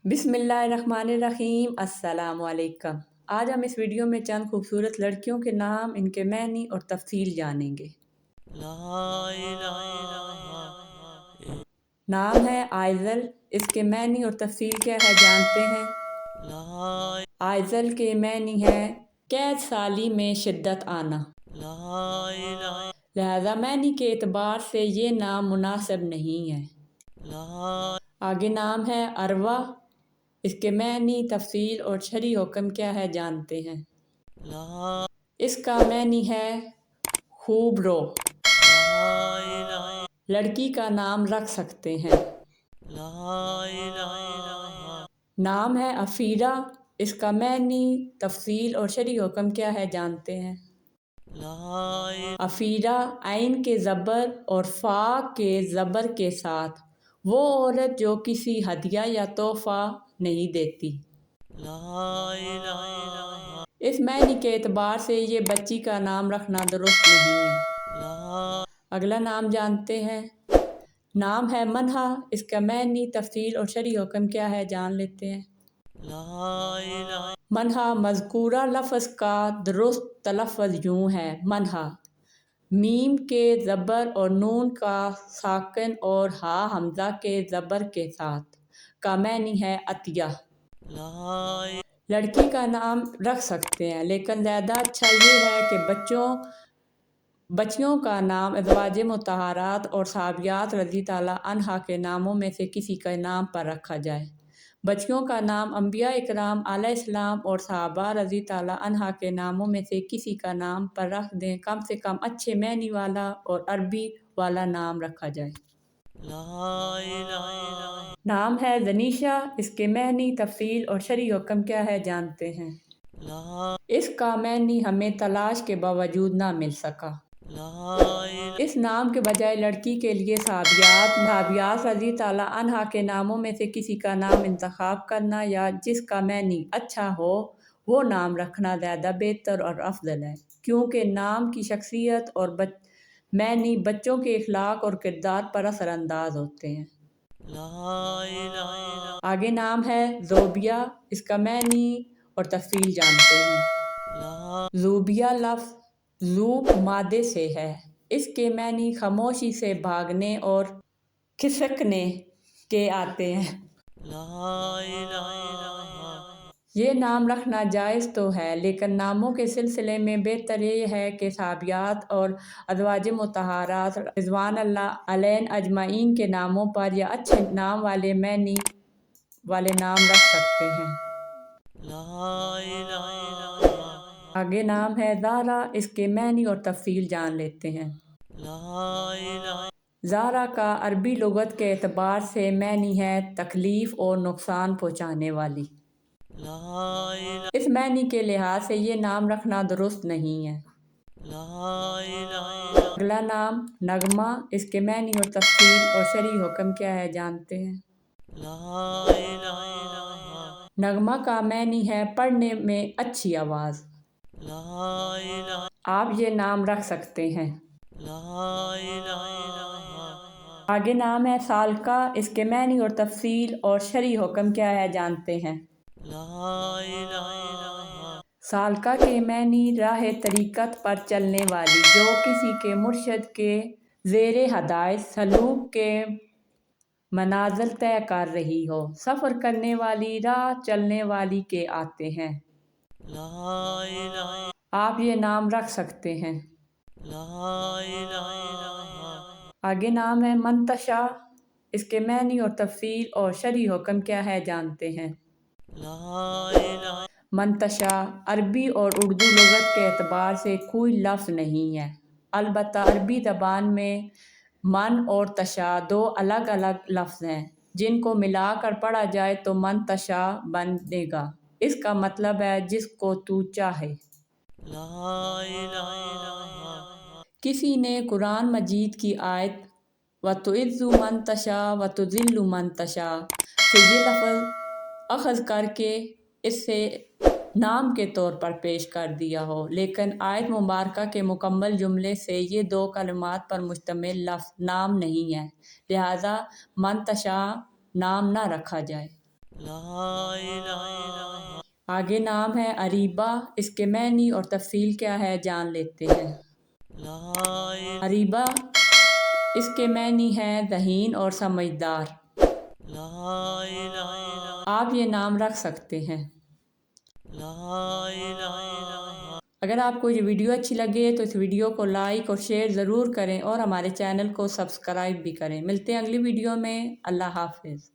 बिस्मिल्लाहिर्रहमानिर्रहीम। अस्सलाम वालेकुम। आज हम इस वीडियो में चंद खूबसूरत लड़कियों के नाम, इनके मैनी और तफसील जानेंगे। नाम है आइज़ल। इसके मैनी और तफसील क्या है जानते हैं। आइज़ल के मैनी है कैद साली में शिद्दत आना। लिहाजा मैनी के एतबार से ये नाम मुनासिब नहीं है। आगे नाम है अरवा। इसके मैनी, तफसील और शरई हुक्म क्या है जानते हैं। इसका मैनी है खूब रो। लड़की का नाम रख सकते हैं। नाम है अफीरा। इसका मैनी, तफसील और शरई हुक्म क्या है जानते हैं। अफीरा आइन के ज़बर और फ़ा के ज़बर के साथ वो औरत जो किसी हदिया या तोहफ़ा नहीं देती। इस मैनी के एतबार से ये बच्ची का नाम रखना दुरुस्त नहीं है। अगला नाम जानते हैं। नाम है मनहा। इसका मैनी, तफसील और शरई हुक्म क्या है जान लेते हैं। मनहा मज़कूरा लफ्ज़ का दुरुस्त तलफ़्फ़ुज़ यूँ है मनहा। मीम के ज़बर और नून का साकिन और हा हमज़ा के ज़बर के साथ का मैनी है अतिया। लड़की का नाम रख सकते हैं, लेकिन ज़्यादा अच्छा ये है कि बच्चियों का नाम अज़वाज मुतहरात और सहाबियात रज़ी ताला अन्हा के नामों में से किसी के नाम पर रखा जाए। बच्चियों का नाम अंबिया इकराम अलैहिस्सलाम और सहाबा रज़ी ताला अन्हा के नामों में से किसी का नाम पर रख दें। कम से कम अच्छे मैनी वाला और अरबी वाला नाम रखा जाए। नाम है जनीशा। इसके मैनी, तफसील और शरई हुक्म क्या है जानते हैं। इसका मैनी हमें तलाश के बावजूद ना मिल सका। इस नाम के बजाय लड़की के लिए सहाबियात रज़ी ताला अन्हा के नामों में से किसी का नाम इंतखाब करना या जिसका मैनी अच्छा हो वो नाम रखना ज़्यादा बेहतर और अफजल है, क्योंकि नाम की शख्सियत और मैनी बच्चों के इखलाक और किरदार पर असरअंदाज होते हैं। आगे नाम है ज़ोबिया। इसका मैनी और तफसील जानते हैं। ज़ूबिया लफ्ज़ ज़ूब मादे से है। इसके मैनी खामोशी से भागने और खिसकने के आते हैं। ये नाम रखना जायज़ तो है, लेकिन नामों के सिलसिले में बेहतर ये है कि सहाबियात और अज़वाज मुतहरात रिज़वानुल्लाह अलैहिन अजमाइन के नामों पर या अच्छे नाम वाले मैनी वाले नाम रख सकते हैं। आगे नाम है ज़ारा। इसके मैनी और तफसील जान लेते हैं। ज़ारा का अरबी लुगत के एतबार से मैनी है तकलीफ़ और नुकसान पहुँचाने वाली। इस मैनी के लिहाज से ये नाम रखना दुरुस्त नहीं है। अगला नाम नगमा। इसके मैनी और तफसील और शरई हुक्म क्या है जानते हैं। नगमा का मैनी है पढ़ने में अच्छी आवाज़। आप ये नाम रख सकते हैं। आगे नाम है सालका। इसके मैनी और तफसील और शरई हुक्म क्या है जानते हैं। सालका के मैनी राह तरीक़त पर चलने वाली, जो किसी के मुर्शद के ज़ेरे हदायत सलूक के मनाज़िल तय कर रही हो। सफ़र करने वाली, राह चलने वाली के आते हैं। आप ये नाम रख सकते हैं। आगे नाम है मंतशा। इसके मैनी और तफसील और शरई हुक्म क्या है जानते हैं। मंतशा अरबी और उर्दू लुगत के एतबार से कोई लफ्ज़ नहीं है। अलबत्ता अरबी ज़बान में मन और तशा दो अलग अलग लफ्ज़ हैं, जिनको मिलाकर पढ़ा जाए तो मंतशा बनेगा। इसका मतलब है जिसको तू चाहे। किसी ने कुरान मजीद की आयत व तुइज़्ज़ु मन तशा व तुज़िल्लु मन तशा से ये लफ्ज़ अख़ज़ करके इससे नाम के तौर पर पेश कर दिया हो, लेकिन आयत मुबारका के मुकम्मल जुमले से ये दो कलिमात पर मुश्तमिल लफ्ज़ नाम नहीं है, लिहाजा मंतशा नाम ना रखा जाए। آگے نام ہے اریبہ، اس کے معنی اور تفصیل کیا ہے جان لیتے ہیں۔ اریبہ اس کے معنی ہے ذہین اور سمجھدار۔ آپ یہ نام رکھ سکتے ہیں۔ اگر آپ کو یہ ویڈیو اچھی لگے تو اس ویڈیو کو لائک اور شیئر ضرور کریں اور ہمارے چینل کو سبسکرائب بھی کریں۔ ملتے ہیں اگلی ویڈیو میں۔ اللہ حافظ۔